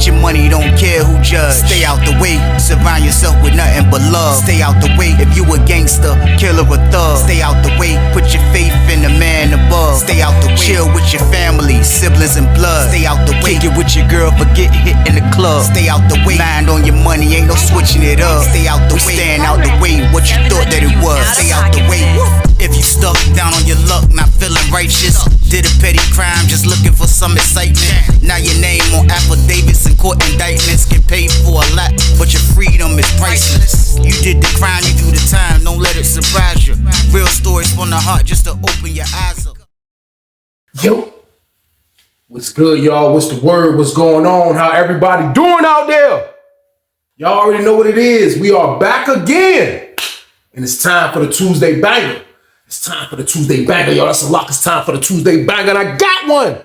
Get your money, don't care who judge. Stay out the way, surround yourself with nothing but love. Stay out the way, if you a gangster, killer or thug. Stay out the way, put your faith in the man above. Stay out the way, chill with your family, siblings and blood. Stay out the way, kick it with your girl, forget hit in the club. Stay out the way, mind on your money, ain't no switching it up. Stay out the way, stand out the way, what you thought that it was. Stay out the way. If you stuck down on your luck, not feeling righteous, did a petty crime, just looking for some excitement. Now your name on affidavits and court indictments, get paid for a lot, but your freedom is priceless. You did the crime, you do the time, don't let it surprise you. Real stories from the heart, just to open your eyes up. Yo, what's good, y'all? What's the word? What's going on? How everybody doing out there? Y'all already know what it is. We are back again, and it's time for the Tuesday banger. It's time for the Tuesday banger, y'all. That's a lock. It's time for the Tuesday banger, and I got one. I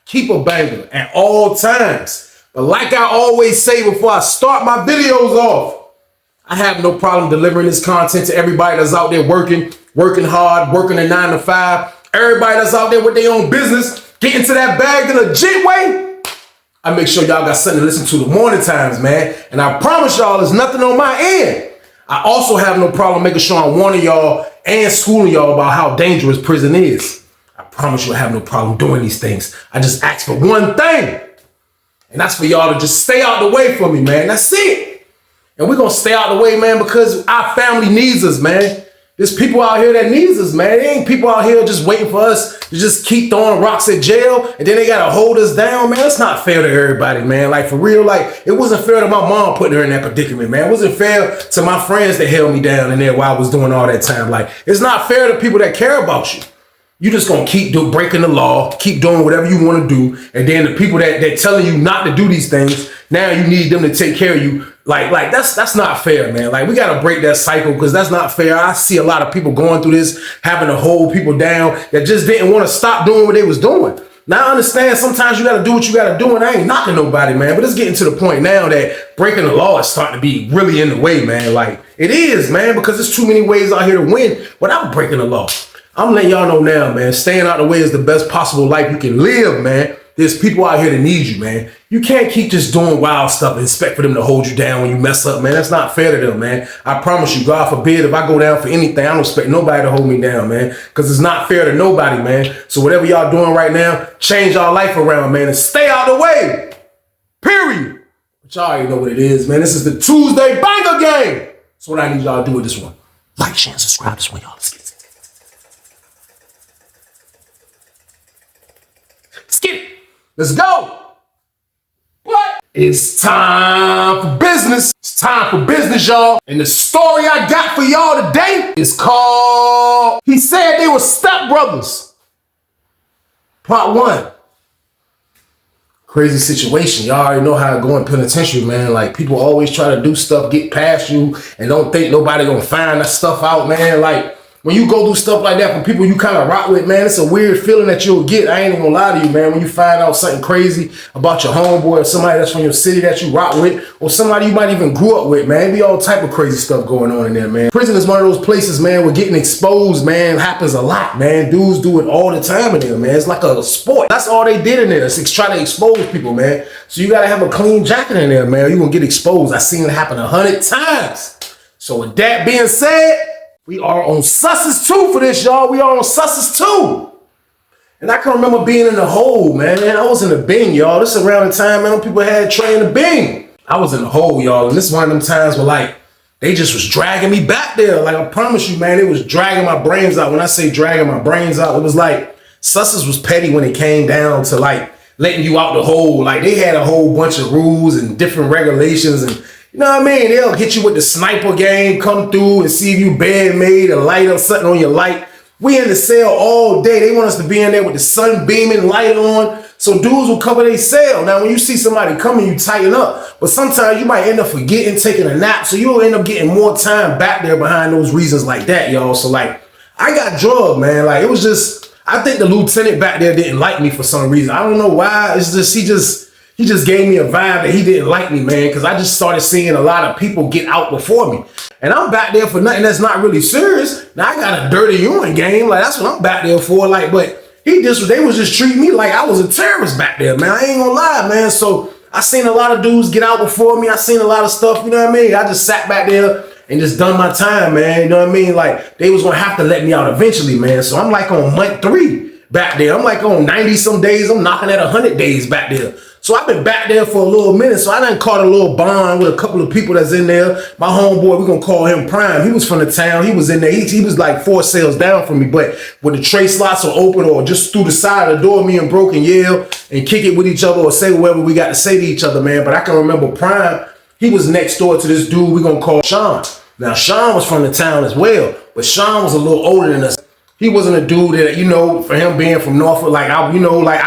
keep a banger at all times. But like I always say before I start my videos off, I have no problem delivering this content to everybody that's out there working hard, working a 9 to 5. Everybody that's out there with their own business, getting to that bag in a legit way. I make sure y'all got something to listen to the morning times, man. And I promise y'all there's nothing on my end. I also have no problem making sure I'm warning y'all and schooling y'all about how dangerous prison is. I promise you I have no problem doing these things. I just ask for one thing. And that's for y'all to just stay out the way for me, man. That's it. And we're going to stay out the way, man, because our family needs us, man. There's people out here that needs us, man. There ain't people out here just waiting for us to just keep throwing rocks at jail, and then they got to hold us down, man. It's not fair to everybody, man. Like, for real, like, it wasn't fair to my mom putting her in that predicament, man. It wasn't fair to my friends that held me down in there while I was doing all that time. Like, it's not fair to people that care about you. You just gonna keep breaking the law, keep doing whatever you want to do, and then the people that telling you not to do these things, now you need them to take care of you. Like that's not fair, man. Like, we gotta break that cycle, because that's not fair. I see a lot of people going through this, having to hold people down that just didn't want to stop doing what they was doing. Now I understand sometimes you gotta do what you gotta do, and I ain't knocking nobody, man. But it's getting to the point now that breaking the law is starting to be really in the way, man. Like, it is, man, because there's too many ways out here to win without breaking the law. I'm letting y'all know now, man, staying out the way is the best possible life you can live, man. There's people out here that need you, man. You can't keep just doing wild stuff and expect for them to hold you down when you mess up, man. That's not fair to them, man. I promise you, God forbid, if I go down for anything, I don't expect nobody to hold me down, man, because it's not fair to nobody, man. So whatever y'all doing right now, change y'all life around, man, and stay out the way, period. But y'all already know what it is, man. This is the Tuesday banger game. That's what I need y'all to do with this one. Like, share, and subscribe this one, y'all. Let's get it. Let's go. What? It's time for business. It's time for business, y'all. And the story I got for y'all today is called He Said They Were Stepbrothers. Part 1. Crazy situation. Y'all already know how to go in penitentiary, man. Like, people always try to do stuff, get past you, and don't think nobody gonna find that stuff out, man. Like, when you go do stuff like that from people you kind of rock with, man, it's a weird feeling that you'll get. I ain't even gonna lie to you, man. When you find out something crazy about your homeboy or somebody that's from your city that you rock with, or somebody you might even grew up with, man. Be all type of crazy stuff going on in there, man. Prison is one of those places, man, where getting exposed, man, happens a lot, man. Dudes do it all the time in there, man. It's like a sport. That's all they did in there. It's try to expose people, man. So you gotta have a clean jacket in there, man, or you gonna get exposed. I've seen it happen 100 times. So with that being said, we are on Susses 2 for this, y'all. We are on Susses 2. And I can remember being in the hole, man. I was in the Bing, y'all. This is around the time, man, when people had Trey in the Bing. I was in the hole, y'all. And this is one of them times where, like, they just was dragging me back there. Like, I promise you, man, it was dragging my brains out. When I say dragging my brains out, it was like Susses was petty when it came down to, like, letting you out the hole. Like, they had a whole bunch of rules and different regulations, and you know what I mean? They'll hit you with the sniper game, come through and see if you bed made or light up something on your light. We in the cell all day. They want us to be in there with the sun beaming, light on. So dudes will cover their cell. Now, when you see somebody coming, you tighten up. But sometimes you might end up forgetting, taking a nap. So you'll end up getting more time back there behind those reasons like that, y'all. So, like, I got drugged, man. Like, it was just, I think the lieutenant back there didn't like me for some reason. I don't know why. It's just, he just gave me a vibe that he didn't like me, man, because I just started seeing a lot of people get out before me. And I'm back there for nothing that's not really serious. Now I got a dirty urine game. Like, that's what I'm back there for. Like, but they was just treating me like I was a terrorist back there, man. I ain't gonna lie, man. So I seen a lot of dudes get out before me. I seen a lot of stuff, you know what I mean? I just sat back there and just done my time, man. You know what I mean? Like, they was gonna have to let me out eventually, man. So I'm like on month 3 back there. I'm like on 90 some days. I'm knocking at 100 days back there. So I've been back there for a little minute. So I done caught a little bond with a couple of people that's in there. My homeboy, we're gonna call him Prime. He was from the town. He was in there. He was like 4 cells down from me. But when the tray slots are open or just through the side of the door, me and Bro can yell and kick it with each other or say whatever we got to say to each other, man. But I can remember Prime, he was next door to this dude we're gonna call Shawn. Now, Shawn was from the town as well, but Shawn was a little older than us. He wasn't a dude that, you know, for him being from Norfolk, like, I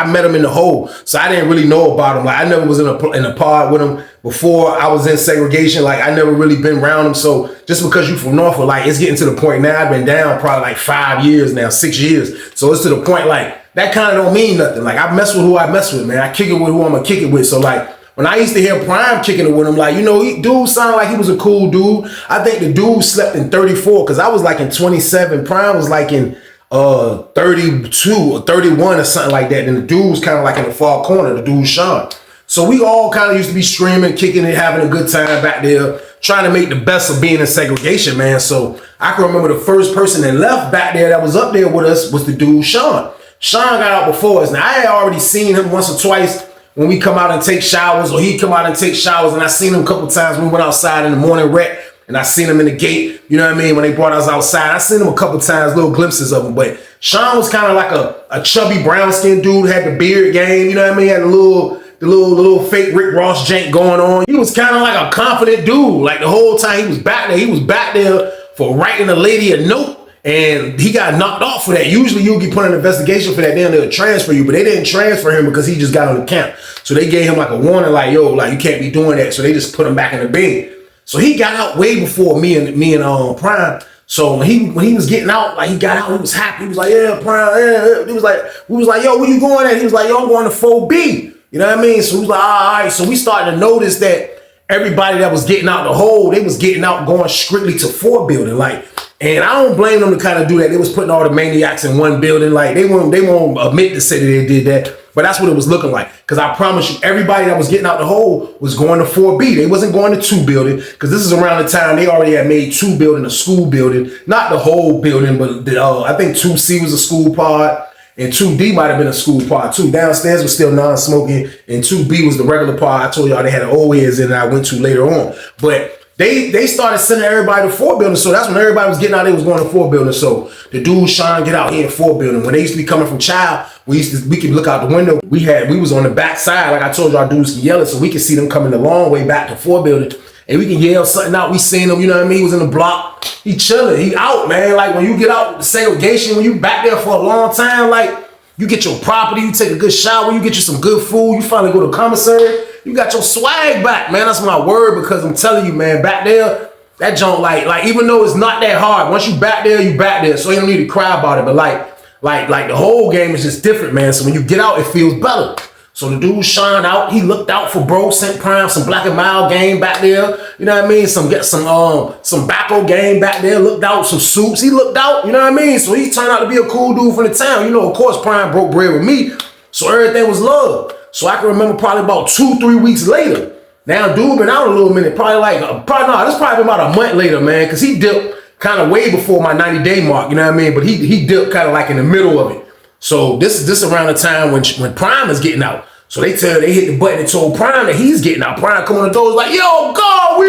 met him in the hole, so I didn't really know about him. Like, I never was in a pod with him before I was in segregation. Like, I never really been around him. So just because you from Norfolk, like, it's getting to the point now. I've been down probably like 5 years now, 6 years. So it's to the point, like, that kind of don't mean nothing. Like, I mess with who I mess with, man. I kick it with who I'm gonna kick it with. So, like, when I used to hear Prime kicking it with him, like, you know, dude sounded like he was a cool dude. I think the dude slept in 34 because I was like in 27. Prime was like in 32 or 31 or something like that. And the dude was kind of like in the far corner, the dude Shawn. So we all kind of used to be streaming, kicking it, having a good time back there, trying to make the best of being in segregation, man. So I can remember the first person that left back there that was up there with us was the dude Shawn. Shawn got out before us. Now, I had already seen him once or twice when we come out and take showers, or he'd come out and take showers, and I seen him a couple times when we went outside in the morning rec, and I seen him in the gate, you know what I mean, when they brought us outside. I seen him a couple times, little glimpses of him, but Shawn was kind of like a chubby brown-skinned dude, had the beard game, you know what I mean, had the little fake Rick Ross jank going on. He was kind of like a confident dude, like the whole time he was back there for writing a lady a note. And he got knocked off for that. Usually you'll get put on an investigation for that, then they'll transfer you, but they didn't transfer him because he just got on the camp. So they gave him like a warning, like, yo, like, you can't be doing that. So they just put him back in the bin. So he got out way before me and Prime. So when he was getting out, like, he got out, he was happy. He was like, yeah, Prime, yeah. We was like, yo, where you going at? He was like, yo, I'm going to 4B. You know what I mean? So he was like, all right. So we started to notice that everybody that was getting out the hole, they was getting out going strictly to 4 building. Like, and I don't blame them to kind of do that. They was putting all the maniacs in one building. Like, they won't admit to say that they did that, but that's what it was looking like. Because I promise you, everybody that was getting out the hole was going to 4B. They wasn't going to 2 building, because this is around the time they already had made 2 building a school building. Not the whole building, but I think 2C was a school pod, and 2D might have been a school pod too. Downstairs was still non-smoking, and 2B was the regular pod. I told y'all they had an old heads in that I went to later on. But they started sending everybody to 4 building, so that's when everybody was getting out. They was going to 4 building. So the dude Shawn get out here in 4 building. When they used to be coming from Child, we could look out the window. We was on the back side, like I told y'all, dudes can yell it, so we could see them coming the long way back to 4 building, and we can yell something out. We seen him, you know what I mean? He was in the block. He chilling. He out, man. Like, when you get out the segregation, when you back there for a long time, like, you get your property, you take a good shower, you get you some good food, you finally go to commissary, you got your swag back, man. That's my word, because I'm telling you, man, back there, that junk, like even though it's not that hard, once you back there, you back there, so you don't need to cry about it. But like the whole game is just different, man. So when you get out, it feels better. So the dude Shawn out, he looked out for Bro, sent Prime some Black and Mild game back there. You know what I mean? Some Bacco game back there, looked out, some soups. He looked out, you know what I mean? So he turned out to be a cool dude from the town. You know, of course, Prime broke bread with me, so everything was love. So I can remember probably about 2-3 weeks later. Now, dude been out a little minute, this probably been about a month later, man, because he dipped kind of way before my 90-day mark, you know what I mean? But he dipped kind of like in the middle of it. So this around the time when Prime is getting out. So they hit the button and told Prime that he's getting out. Prime come on the door, was like, yo, God,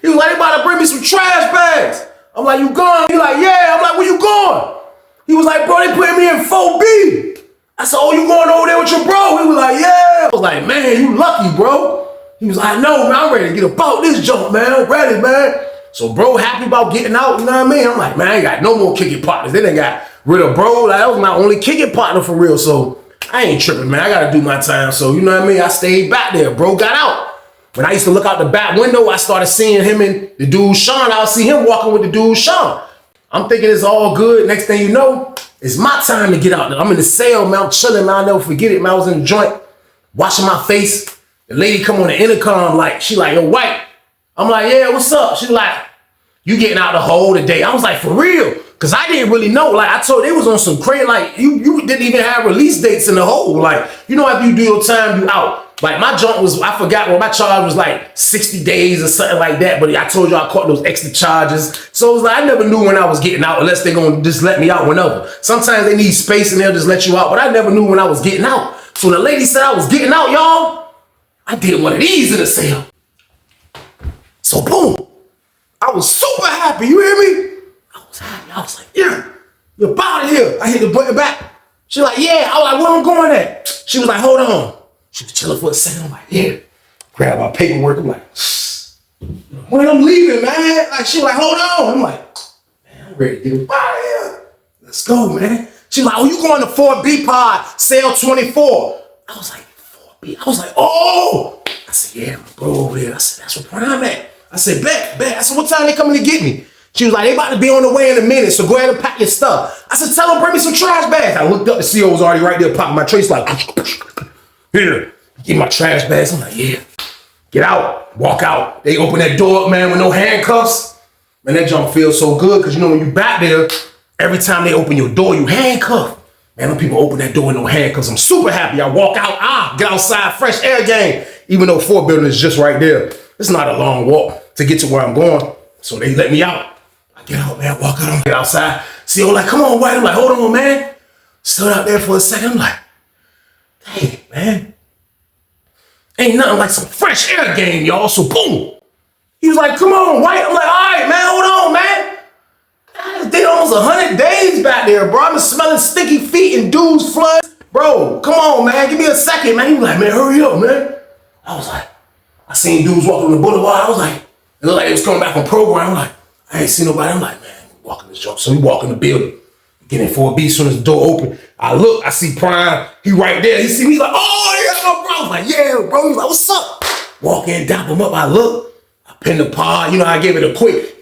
he was like, they about to bring me some trash bags. I'm like, you gone? He like, yeah. I'm like, where you going? He was like, bro, they putting me in 4B. I said, oh, you going over there with your bro? He was like, yeah. I was like, man, you lucky, bro. He was like, no, man, I'm ready to get about this jump, man. I'm ready, man. So bro happy about getting out, you know what I mean? I'm like, man, I ain't got no more kicking partners. They done got rid of Bro. Like, that was my only kicking partner for real. So I ain't tripping, man. I gotta do my time. So, you know what I mean? I stayed back there. Bro got out. When I used to look out the back window, I started seeing him and the dude Shawn. I'll see him walking with the dude Shawn. I'm thinking it's all good. Next thing you know, it's my time to get out there. I'm in the cell, man. I'm chilling, man. I'll never forget it, man. I was in the joint, washing my face. The lady come on the intercom, like, she like, yo, White. I'm like, yeah, what's up? She like, you getting out the hole today? I was like, for real? Because I didn't really know. Like, I told they was on some crazy, like, you didn't even have release dates in the hole. Like, you know, after you do your time, you out. Like my junk was, I forgot what my charge was like 60 days or something like that. But I told you I caught those extra charges. So it was like, I never knew when I was getting out unless they're going to just let me out whenever. Sometimes they need space and they'll just let you out. But I never knew when I was getting out. So when the lady said I was getting out, y'all, I did one of these in the sale. So boom, I was super happy. You hear me? I was happy. I was like, yeah, you're out of here. I hit the button back. She like, yeah. I was like, where I'm going at? She was like, hold on. She was chilling for a second. I'm like, yeah. Grab my paperwork. I'm like, when I'm leaving, man. Like, she was like, hold on. I'm like, man, I'm ready to get out of here. Let's go, man. She was like, oh, you going to 4B pod, sale 24. I was like, 4B. I was like, oh. I said, yeah, my bro over there. I said, that's what I'm at. I said, bet. I said, what time they coming to get me? She was like, they about to be on the way in a minute, so go ahead and pack your stuff. I said, tell them bring me some trash bags. I looked up, the CO was already right there popping my trace like, here, get my trash bags. I'm like, yeah, get out, walk out. They open that door up, man, with no handcuffs. Man, that junk feels so good because, you know, when you back there, every time they open your door, you handcuff. Man, when people open that door with no handcuffs, I'm super happy. I walk out, get outside, fresh air game. Even though 4 building is just right there. It's not a long walk to get to where I'm going. So they let me out. I get out, man, walk out, get outside. CO like, come on, White. I'm like, hold on, man. Stood out there for a second. I'm like, dang, man. Ain't nothing like some fresh air game, y'all. So boom. He was like, come on, White. I'm like, all right, man, hold on, man. It's been almost 100 days back there, bro. I'm smelling sticky feet and dudes flood. Bro, come on, man. Give me a second, man. He was like, man, hurry up, man. I was like, I seen dudes walking on the boulevard. I was like, it looked like it was coming back from program. I'm like, I ain't seen nobody. I'm like, man, walking this jump. So we walk in the building, get in 4B. As soon as the door open, I look, I see Prime. He right there. He see me, he's like, oh, yeah, no, bro. I was like, yeah, bro. He's like, what's up? Walk in, dap him up. I look, I pin the pod. You know, I gave it a quick.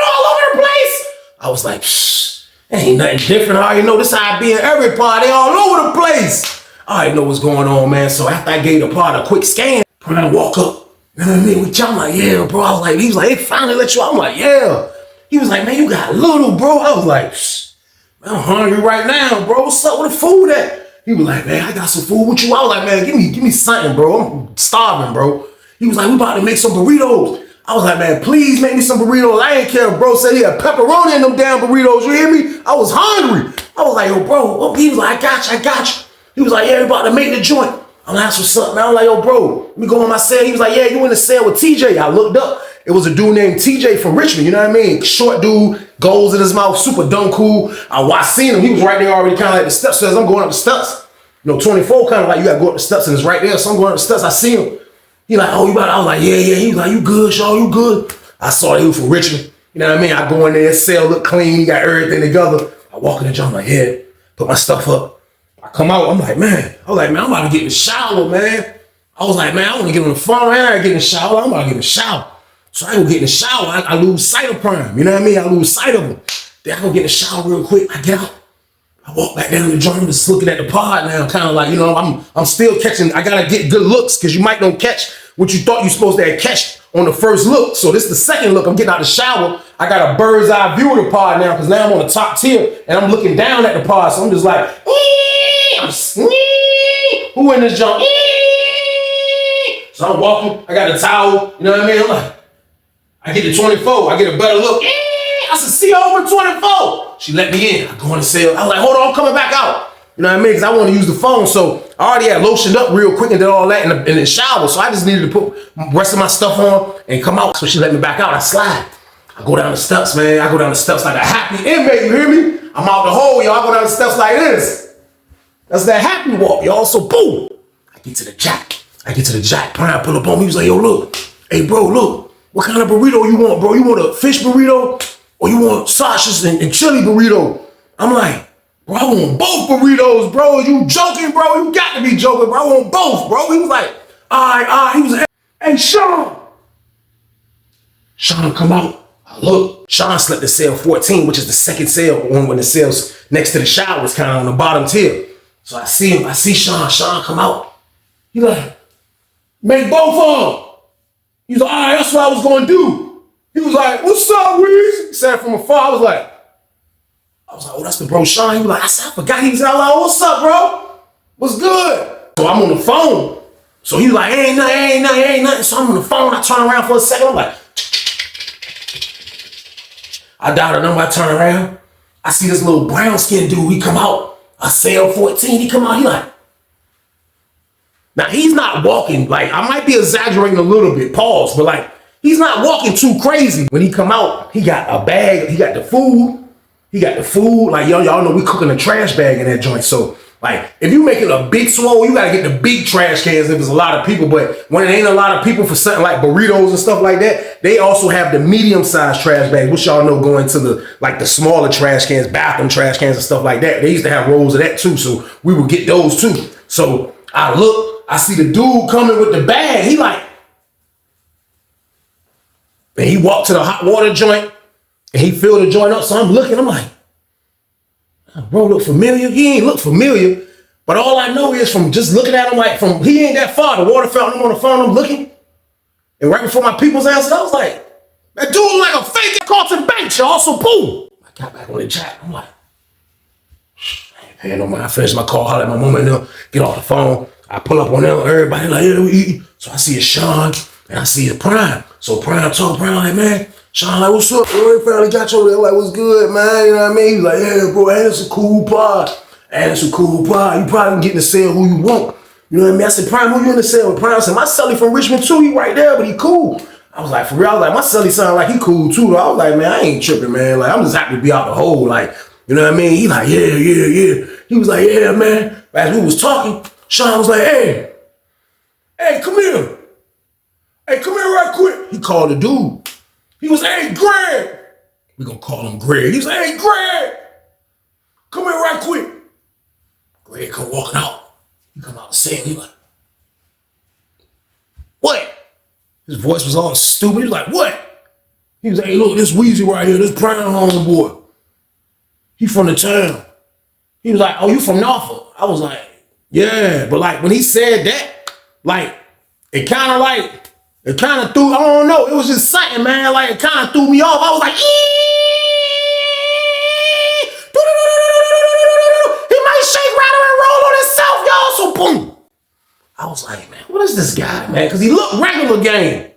All over the place. I was like, shh, ain't nothing different. I already know this how I be in every pod. They all over the place. I already know what's going on, man. So after I gave the pod a quick scan, Prime walk up. You know what I mean? With y'all, I'm like, yeah, bro. I was like, he was like, they finally let you out. I'm like, yeah. He was like, man, you got little, bro. I was like, man, I'm hungry right now, bro. What's up with the food at? He was like, man, I got some food with you. I was like, man, give me something, bro. I'm starving, bro. He was like, we about to make some burritos. I was like, man, please make me some burritos. I ain't care, bro. Said he had pepperoni in them damn burritos. You hear me? I was hungry. I was like, yo, bro. He was like, I got you. He was like, yeah, we about to make the joint. I'm like, that's what's up, man. I'm like, yo, bro, let me go on my cell. He was like, yeah, you in the cell with TJ. I looked up. It was a dude named TJ from Richmond, you know what I mean? Short dude, goals in his mouth, super dumb cool. I seen him. He was right there already kind of like the steps. So as I'm going up the steps, you know, 24 kind of like you got to go up the steps and it's right there. So I'm going up the steps. I see him. He like, oh, you about? I was like, yeah. He was like, you good, Shawn? You good? I saw he was from Richmond. You know what I mean? I go in there, cell look clean. He got everything together. I walk in the joint, I'm like, yeah, put my stuff up. I come out, I'm like, man, I'm about to get in the shower, man. I was like, man, I want to get on the phone, man. I get in the shower. I'm about to get in the shower. So I go get in the shower. I lose sight of Prime. You know what I mean? I lose sight of him. Then I go get in the shower real quick. I get out. I walk back down the joint, just looking at the pod now, kind of like, you know, I'm still catching. I gotta get good looks because you might don't catch what you thought you supposed to have catch on the first look. So this is the second look. I'm getting out the shower. I got a bird's eye view of the pod now because now I'm on the top tier and I'm looking down at the pod. So I'm just like, who in this jump? So I'm walking. I got a towel. You know what I mean? I'm like, I get to 24. I get a better look. I said, see over 24. She let me in. I go in the cell. I was like, hold on, I'm coming back out. You know what I mean? Because I want to use the phone. So I already had lotioned up real quick and did all that in the shower. So I just needed to put the rest of my stuff on and come out. So she let me back out. I slide. I go down the steps, man. I go down the steps like a happy inmate. You hear me? I'm out the hole, y'all. I go down the steps like this. That's that happy walk, y'all. So boom. I get to the jack. Prime pull up on me. He was like, yo, look. Hey, bro, look. What kind of burrito you want, bro? You want a fish burrito? Or you want sausages and chili burrito? I'm like, bro, I want both burritos, bro. You joking, bro? You got to be joking, bro. I want both, bro. He was like, all right. He was like, hey, Shawn. Shawn come out. I look. Shawn slept in cell 14, which is the second cell when the cell's next to the shower is kind of on the bottom tier. So I see him. I see Shawn. Shawn come out. He like, make both of them. He's like, all right, that's what I was going to do. He was like, what's up, Weez? He said from afar. I was like, I was like, oh, that's the bro Shawn. He was like, I said, I forgot he was out. Like, what's up, bro? What's good? So I'm on the phone. So he's like, ain't nothing. So I'm on the phone. I turn around for a second. I'm like, I dial the number. I turn around. I see this little brown skinned dude. He come out. I sell 14. He come out. He like, now he's not walking. Like, I might be exaggerating a little bit. Pause. But like, he's not walking too crazy. When he come out, he got a bag. He got the food. Like, y'all know we cooking a trash bag in that joint. So, like, if you making a big swole, you gotta get the big trash cans if there's a lot of people. But when it ain't a lot of people for something like burritos and stuff like that, they also have the medium-sized trash bags, which y'all know go into the smaller trash cans, bathroom trash cans and stuff like that. They used to have rolls of that too, so we would get those too. So I look, I see the dude coming with the bag. He like, and he walked to the hot water joint. And he filled the joint up, so I'm looking, I'm like, bro, look familiar? He ain't look familiar, but all I know is from just looking at him, like, he ain't that far, the water fountain, I'm on the phone, I'm looking, and right before my people's answered, I was like, that dude look like a fake Carlton Banks, y'all, so boom. I got back on the chat, I'm like, I ain't paying no mind. I finished my call, holler at my mom and them, get off the phone, I pull up on them, everybody like, yeah, we eating. So I see a Shawn, and I see a Prime. So Prime like, man, Shawn, like, what's up, bro? He finally got you over there, like, what's good, man? You know what I mean? He was like, yeah, bro, and it's a cool pod. You probably getting to sell who you want. You know what I mean? I said, Prime, who you in the sell with? Prime said, my celly from Richmond too, he right there, but he cool. I was like, for real? I was like, my celly sound like he cool too. I was like, man, I ain't tripping, man. Like, I'm just happy to be out the hole. Like, you know what I mean? He like, yeah. He was like, yeah, man. As we was talking, Shawn was like, hey, come here. Hey, come here right quick. He called the dude. He was, hey, Greg. We gonna call him Greg. He was like, hey, Greg. Come here right quick. Greg come walking out. He come out the cell. He like, what? His voice was all stupid. He was like, what? He was like, hey, look, this Weezy right here, this Prime homeboy. He from the town. He was like, oh, you from Norfolk? I was like, yeah. But like, when he said that, like, it kind of threw, I don't know, it was just something, man. Like, it kind of threw me off. I was like, he might shake, rattle, and roll on himself, y'all. So boom. I was like, man, what is this guy, man? Because he looked regular game.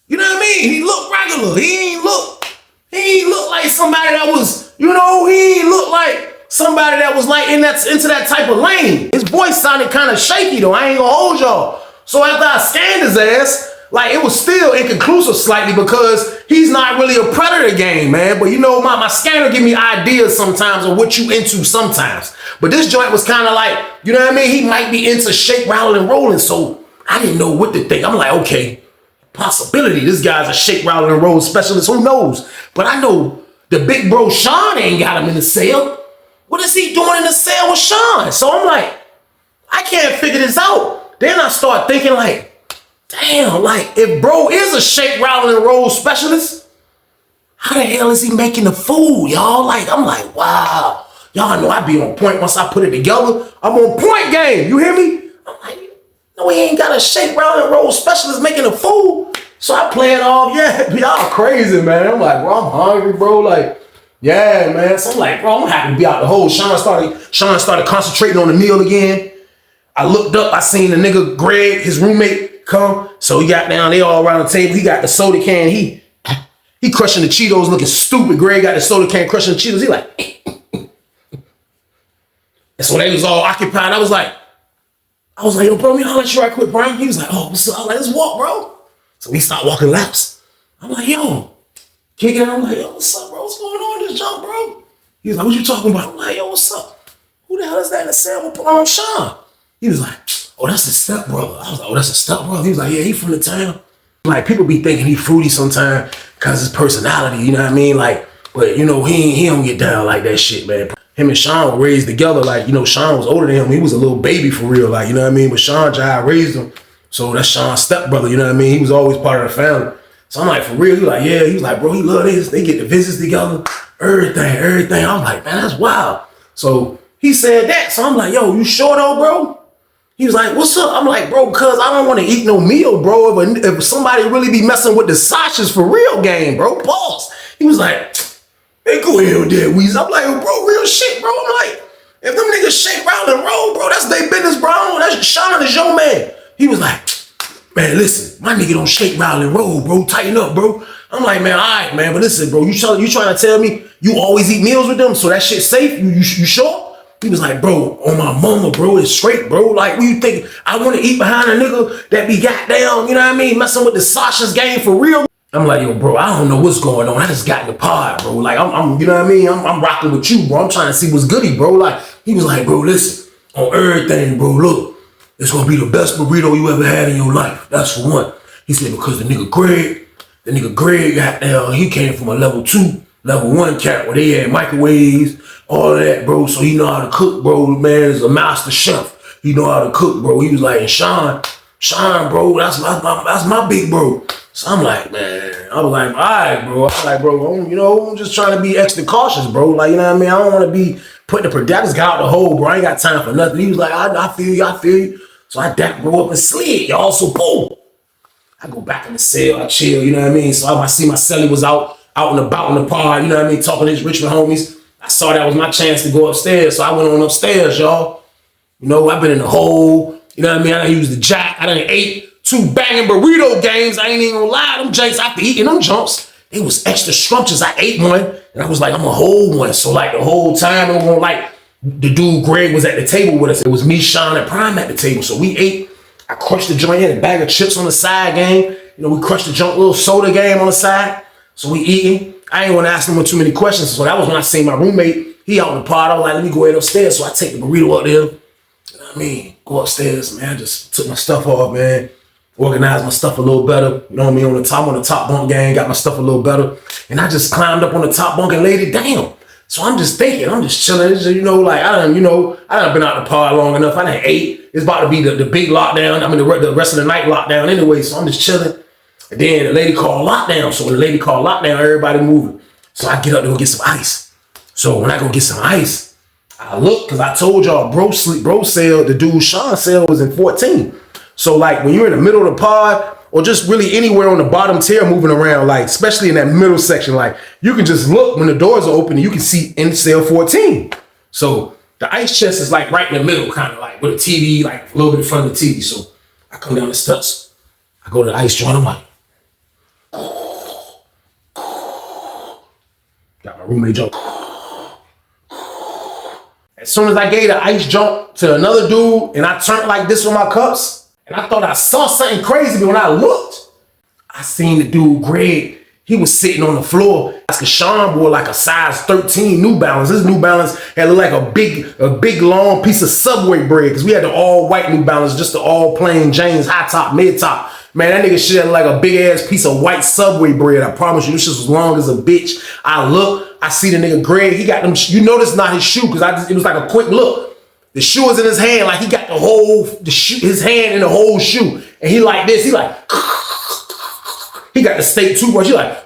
You know what I mean? He looked regular. He ain't look like somebody that was, you know, he ain't look like somebody that was like into that type of lane. His voice sounded kind of shaky though. I ain't gonna hold y'all. So after I scanned his ass, like, it was still inconclusive slightly because he's not really a predator game, man. But you know, my scanner give me ideas sometimes of what you into sometimes. But this joint was kind of like, you know what I mean? He might be into shake, rattling, and rolling. So I didn't know what to think. I'm like, okay, possibility. This guy's a shake, rattling, and roll specialist. Who knows? But I know the big bro Shawn ain't got him in the cell. What is he doing in the cell with Shawn? So I'm like, I can't figure this out. Then I start thinking like, damn, like, if bro is a shake, rattle, and roll specialist, how the hell is he making the food, y'all? Like, I'm like, wow. Y'all know I be on point once I put it together. I'm on point game, you hear me? I'm like, no, he ain't got a shake, rattle, and roll specialist making the food. So I play it off, yeah, y'all crazy, man. I'm like, bro, I'm hungry, bro. Like, yeah, man. So I'm like, bro, I'm happy to be out the hole. Shawn started concentrating on the meal again. I looked up, I seen the nigga Greg, his roommate, come. So he got down, they all around the table. He got the soda can. He crushing the Cheetos, looking stupid. Greg got the soda can, crushing the Cheetos. He like, and so they was all occupied. I was like, yo, bro, let me holler at you right quick, Brian. He was like, oh, what's up? I was like, let's walk, bro. So we start walking laps. I'm like, yo, kicking it. I'm like, yo, what's up, bro? What's going on in this jump, bro? He was like, what you talking about? I'm like, yo, what's up? Who the hell is that in the cell with Shawn? He was like, oh, that's his stepbrother. I was like, oh, that's his stepbrother. He was like, yeah, he from the town. Like, people be thinking he fruity sometimes because his personality, you know what I mean? Like, but, you know, he don't get down like that shit, man. Him and Shawn were raised together. Like, you know, Shawn was older than him. He was a little baby for real, like, you know what I mean? But Shawn Jai raised him. So that's Shawn's stepbrother, you know what I mean? He was always part of the family. So I'm like, for real? He like, yeah. He was like, bro, he love this. They get the visits together, everything. I'm like, man, that's wild. So he said that. So I'm like, yo, you sure though, bro? He was like, what's up? I'm like, bro, cuz I don't want to eat no meal, bro. If somebody really be messing with the Sasha's for real game, bro, pause. He was like, They go ahead with that, Weezy. I'm like, bro, real shit, bro. I'm like, if them niggas shake, rattle, and roll, bro, that's their business, bro. That's Shawn is your man. He was like, man, listen, my nigga don't shake, rattle, and roll, bro. Tighten up, bro. I'm like, man, all right, man, but listen, bro, you trying to tell me you always eat meals with them, so that shit safe? You sure? He was like, bro, on my mama, bro, it's straight, bro. Like, what you think? I want to eat behind a nigga that be goddamn, you know what I mean, messing with the Sasha's game for real? I'm like, yo, bro, I don't know what's going on. I just got in the pod, bro. Like, I'm you know what I mean? I'm rocking with you, bro. I'm trying to see what's goody, bro. Like, he was like, bro, listen, on everything, bro, look, it's gonna be the best burrito you ever had in your life. That's for one. He said, because the nigga Greg, goddamn, he came from a level 2, level 1 cat where they had microwaves, all of that, bro. So he know how to cook, bro. The man is a master chef. He know how to cook, bro. He was like, and Shawn, bro, that's my big bro. So I'm like, man, I was like, all right, bro. I was like, bro, I'm just trying to be extra cautious, bro. Like, you know what I mean? I don't want to be putting the I just got out the hole, bro. I ain't got time for nothing. He was like, I feel you. So I dapped bro up and slid, y'all. So boom. I go back in the cell, I chill, you know what I mean? So I see my celly was out and about in the pod, you know what I mean? Talking to his Richmond homies. I saw that was my chance to go upstairs. So I went on upstairs, y'all. You know, I've been in the hole, you know what I mean? I done used the jack. I done ate 2 banging burrito games. I ain't even gonna lie, them jakes, after eating them jumps, they was extra scrumptious. I ate one, and I was like, I'm gonna hold one. So like the whole time, I'm gonna like, the dude Greg was at the table with us. It was me, Shawn, and Prime at the table. So we ate. I crushed the joint in a bag of chips on the side game. You know, we crushed the joint, little soda game on the side. So we eating. I ain't want to ask him too many questions. So that was when I seen my roommate. He out in the pod. I was like, let me go ahead upstairs. So I take the burrito up there. You know what I mean? Go upstairs, man. I just took my stuff off, man. Organized my stuff a little better. You know what I mean? On the top bunk gang, got my stuff a little better. And I just climbed up on the top bunk and laid it down. So I'm just thinking, I'm just chilling. It's just, you know, like I done been out the pod long enough. I done ate. It's about to be the big lockdown. I mean, the rest of the night lockdown anyway. So I'm just chilling. And then the lady called lockdown. So when the lady called lockdown, everybody moving. So I get up to go get some ice. So when I go get some ice, I look, because I told y'all, bro cell, the dude Shawn cell was in 14. So like when you're in the middle of the pod, or just really anywhere on the bottom tier moving around, like especially in that middle section, like you can just look when the doors are open and you can see in cell 14. So the ice chest is like right in the middle, kind of like with a TV, like a little bit in front of the TV. So I come down the steps, I go to the ice joint, I'm like, got my roommate jump. As soon as I gave the ice jump to another dude and I turned like this with my cups, and I thought I saw something crazy, but when I looked, I seen the dude, Greg, he was sitting on the floor. Cause Shawn wore like a size 13 New Balance. This New Balance had like a big long piece of Subway bread, because we had the all white New Balance, just the all plain James high top, mid top. Man, that nigga shit had like a big ass piece of white Subway bread. I promise you, this shit was long as a bitch. I look, I see the nigga Greg, he got them, you know this not his shoe, because it was like a quick look. The shoe was in his hand, like he got his hand in the whole shoe. And he like this, he like, he got the steak toothbrush, he like.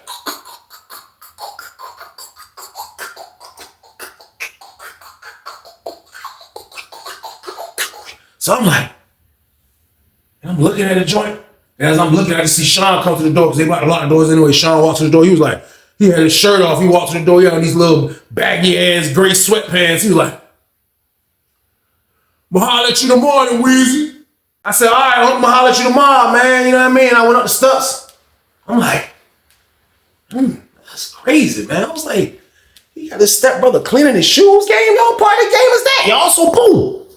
So I'm like, and I'm looking at the joint. And as I'm looking, I just see Shawn come to the door, because they about to lock the doors anyway. Shawn walks to the door, he was like, he had his shirt off, he walked to the door, he had these little baggy ass gray sweatpants. He was like, "I'ma holler at you tomorrow, Weezy." I said, all right, I'ma holler at you tomorrow, man. You know what I mean? I went up the steps. I'm like, that's crazy, man. I was like, he got his stepbrother cleaning his shoes game. Y'all part of the game is that? Y'all so boom.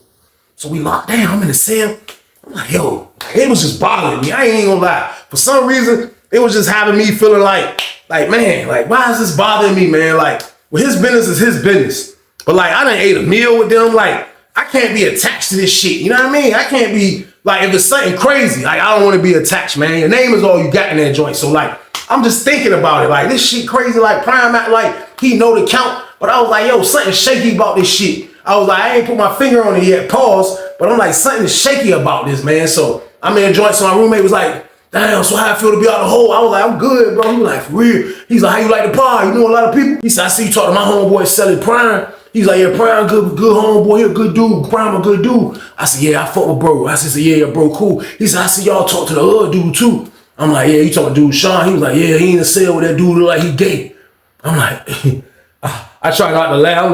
So we locked down. I'm in the cell. I'm like, yo, it was just bothering me. I ain't gonna lie. For some reason, it was just having me feeling like, man, like, why is this bothering me, man? Like, well, his business is his business. But like, I done ate a meal with them. Like, I can't be attached to this shit. You know what I mean? I can't be, like, if it's something crazy, like, I don't want to be attached, man. Your name is all you got in that joint. So, like, I'm just thinking about it. Like, this shit crazy, like, Prime act like he know the count. But I was like, yo, something shaky about this shit. I was like, I ain't put my finger on it yet, pause. But I'm like, something shaky about this, man. So, I'm in the joint. So, my roommate was like, damn, so how I feel to be out the hole? I was like, I'm good, bro. He was like, for real. He's like, how you like the pod? You know a lot of people? He said, I see you talk to my homeboy, Selling Prime. He's like, yeah, Prime, good homeboy, he a good dude. Prime, a good dude. I said, yeah, I fuck with bro. I said, yeah, bro, cool. He said, I see y'all talk to the other dude too. I'm like, yeah, you talking to dude Shawn? He was like, yeah, he in the cell with that dude look like he gay. I'm like, I tried not to laugh.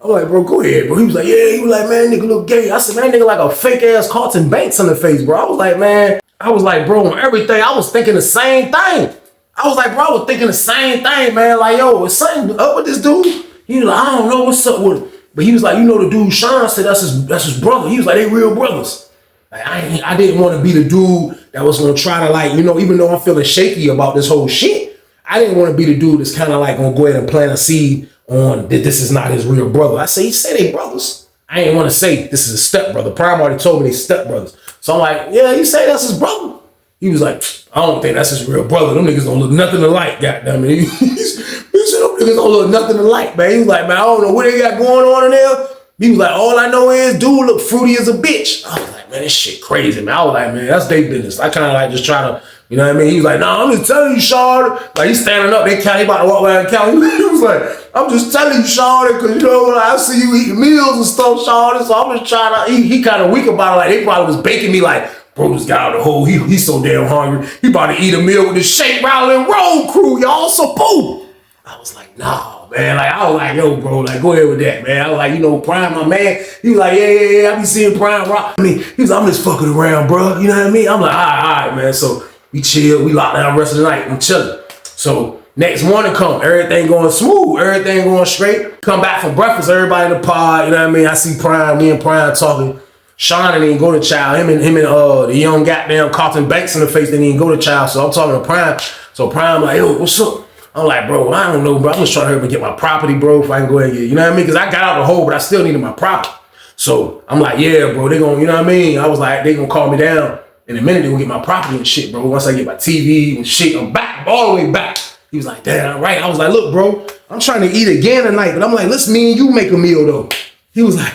I'm like, bro, go ahead, bro. He was like, yeah. He was like, man, nigga look gay. I said, man, nigga like a fake ass Carlton Banks in the face, bro. I was like, man. I was like, bro, on everything. I was thinking the same thing. I was like, bro, I was thinking the same thing, man. Like, yo, is something up with this dude? He was like, I don't know what's up with him. But he was like, you know, the dude Shawn said that's his brother. He was like, they real brothers. Like, I didn't want to be the dude that was gonna try to, like, you know, even though I'm feeling shaky about this whole shit, I didn't want to be the dude that's kind of like gonna go ahead and plant a seed on that this is not his real brother. I say, he said they brothers. I didn't want to say this is a stepbrother. Prime already told me they stepbrothers. So I'm like, yeah, you say that's his brother? He was like, I don't think that's his real brother. Them niggas don't look nothing alike, goddamn it. He said, them niggas don't look nothing alike, man. He was like, man, I don't know what they got going on in there. He was like, all I know is dude look fruity as a bitch. I was like, man, this shit crazy, man. I was like, man, that's their business. I kind of like just try to, you know what I mean? He was like, nah, I'm just telling you, Shawn. Like, he's standing up, he about to walk around the county. He was like, I'm just telling you, Shawn, because, you know, I see you eating meals and stuff, Shawn, so I'm just trying to, he kind of weak about it. Like, they probably was baking me like, bro, just got out of the hole. He's so damn hungry. He about to eat a meal with the Shake, Rattle, and Roll crew, y'all. So boom. I was like, nah, man. Like, I was like, yo, bro, like, go ahead with that, man. I was like, you know, Prime, my man. He was like, yeah. I be seeing Prime rock. I mean, he was like, I'm just fucking around, bro. You know what I mean? I'm like, all right, man. So we chill. We locked down the rest of the night. We chilling. So next morning come, everything going smooth, everything going straight. Come back for breakfast, everybody in the pod. You know what I mean? I see Prime, me and Prime talking. Shawn didn't go to child. Him and the young goddamn Carlton Banks in the face didn't even go to child. So I'm talking to Prime. So Prime like, yo, what's up? I'm like, bro, I don't know, bro. I'm just trying to hurry up and get my property, bro, if I can go ahead and get, you know what I mean? Because I got out the hole, but I still needed my property. So I'm like, yeah, bro, they gonna, you know what I mean? I was like, they gonna call me down in a minute. They gonna get my property and shit, bro. Once I get my TV and shit, I'm back, all the way back. He was like, damn, right. I was like, look, bro, I'm trying to eat again tonight, but I'm like, let's me and you make a meal, though. He was like,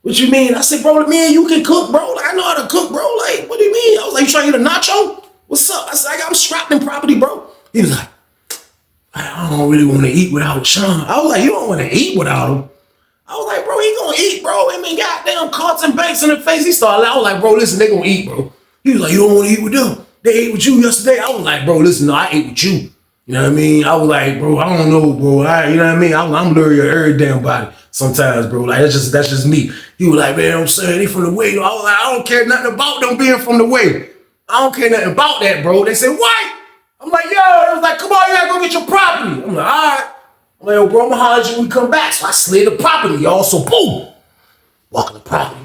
what you mean? I said, bro, me and you can cook, bro. Like, I know how to cook, bro. Like, what do you mean? I was like, you trying to get a nacho? What's up? I said, I'm strapped in property, bro. He was like, I don't really want to eat without Shawn. I was like, you don't want to eat without him? I was like, bro, he gonna eat, bro. I mean, goddamn Carlton Banks in the face. He started, I was like, bro, listen, they gonna eat, bro. He was like, you don't want to eat with them? They ate with you yesterday? I was like, bro, listen, no, I ate with you. You know what I mean? I was like, bro, I don't know, bro. You know what I mean? I'm leery of every damn body sometimes, bro. Like, that's just me. He was like, man, I'm saying they from the way. I was like, I don't care nothing about them being from the way. I don't care nothing about that, bro. They said, what? I'm like, yo, it was like, come on, you gotta go get your property. I'm like, all right. I'm like, yo, bro, I'm gonna holler at you when we come back. So I slid the property, y'all. So boom, walking the property.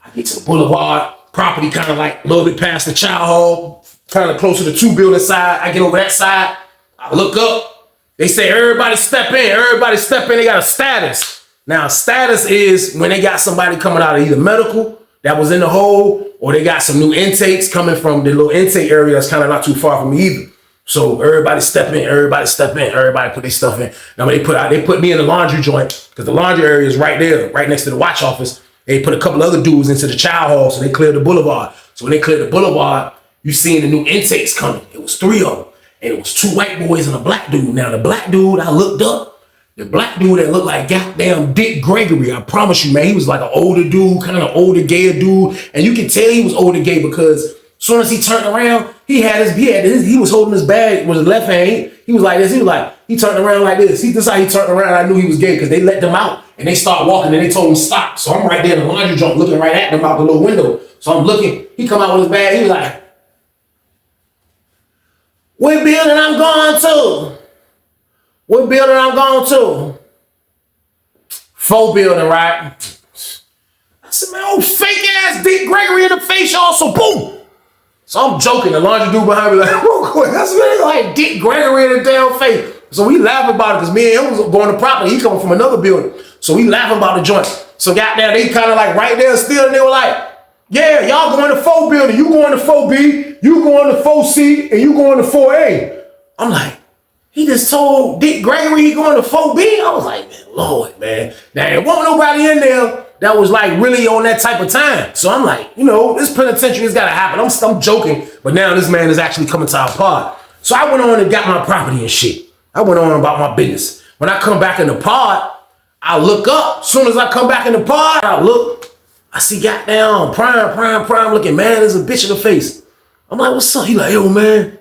I get to the boulevard, property kind of like a little bit past the child hall, kind of closer to the 2 building side. I get over that side. I look up. They say, everybody step in. Everybody step in. They got a status. Now, status is when they got somebody coming out of either medical that was in the hole, or they got some new intakes coming from the little intake area that's kind of not too far from me either. So everybody step in, everybody step in, everybody put their stuff in. Now they put me in the laundry joint because the laundry area is right there, right next to the watch office. They put a couple other dudes into the child hall, so they cleared the boulevard. So when they cleared the boulevard, you seen the new intakes coming. It was 3 of them, and it was 2 white boys and a black dude. Now the black dude, I looked up. The black dude that looked like goddamn Dick Gregory, I promise you, man, he was like an older dude, kind of older, gayer dude, and you could tell he was older gay because as soon as he turned around, he was holding his bag with his left hand. He was like this. He turned around like this. This is how he turned around. I knew he was gay because they let them out and they started walking and they told him stop. So I'm right there in the laundry joint looking right at them out the little window. So I'm looking. He come out with his bag. He was like, "What building I'm going to? What building I'm going to? 4 building, right?" I said, man, oh, fake ass Dick Gregory in the face, y'all. So boom. So I'm joking. The laundry dude behind me like, that's really like Dick Gregory in the damn face. So we laugh about it because me and him was going to property. He coming from another building. So we laughing about the joint. So goddamn, they kind of like right there still, and they were like, yeah, y'all going to 4 building. You going to 4B, you going to 4C, and you going to 4A. I'm like, he just told Dick Gregory he going to 4B? I was like, man, Lord, man. Now, there wasn't nobody in there that was like really on that type of time. So I'm like, you know, this penitentiary has got to happen. I'm joking, but now this man is actually coming to our pod. So I went on and got my property and shit. I went on about my business. When I come back in the pod, I look up. As soon as I come back in the pod, I look. I see goddamn Prime looking mad as a bitch in the face. I'm like, what's up? He like, yo, man.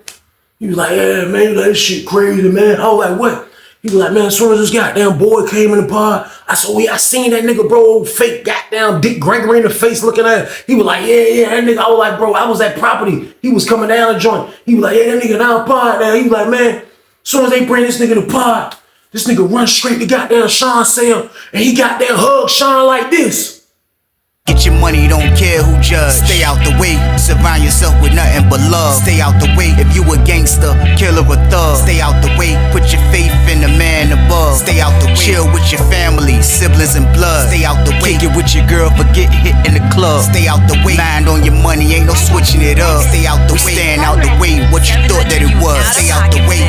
He was like, yeah, man, you like, this shit crazy, man. I was like, what? He was like, man, as soon as this goddamn boy came in the pod, I said, I seen that nigga, bro, old fake goddamn Dick Gregory in the face looking at it. He was like, yeah, that nigga. I was like, bro, I was at property. He was coming down the joint. He was like, yeah, that nigga down pod now. He was like, man, as soon as they bring this nigga to pod, this nigga run straight to goddamn Shawn's cell, and he goddamn hug Shawn like this. Get your money, don't care who judge. Stay out the way, surround yourself with nothing but love. Stay out the way if you a gangster, killer or thug. Stay out the way, put your faith in the man above. Stay out the way, chill with your family, siblings and blood. Stay out the way, kick it with your girl, forget hit in the club. Stay out the way, mind on your money, ain't no switching it up. Stay out the way, stand out the way, what you thought that it was. Stay out the way.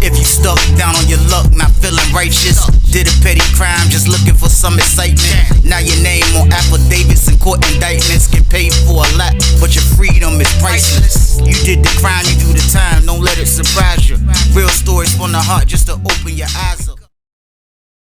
If you stuck down on your luck, not feeling righteous, did a petty crime, just looking for some excitement. Now your name on affidavits and court indictments, get paid for a lot, but your freedom is priceless. You did the crime, you do the time, don't let it surprise you. Real stories from the heart, just to open your eyes up.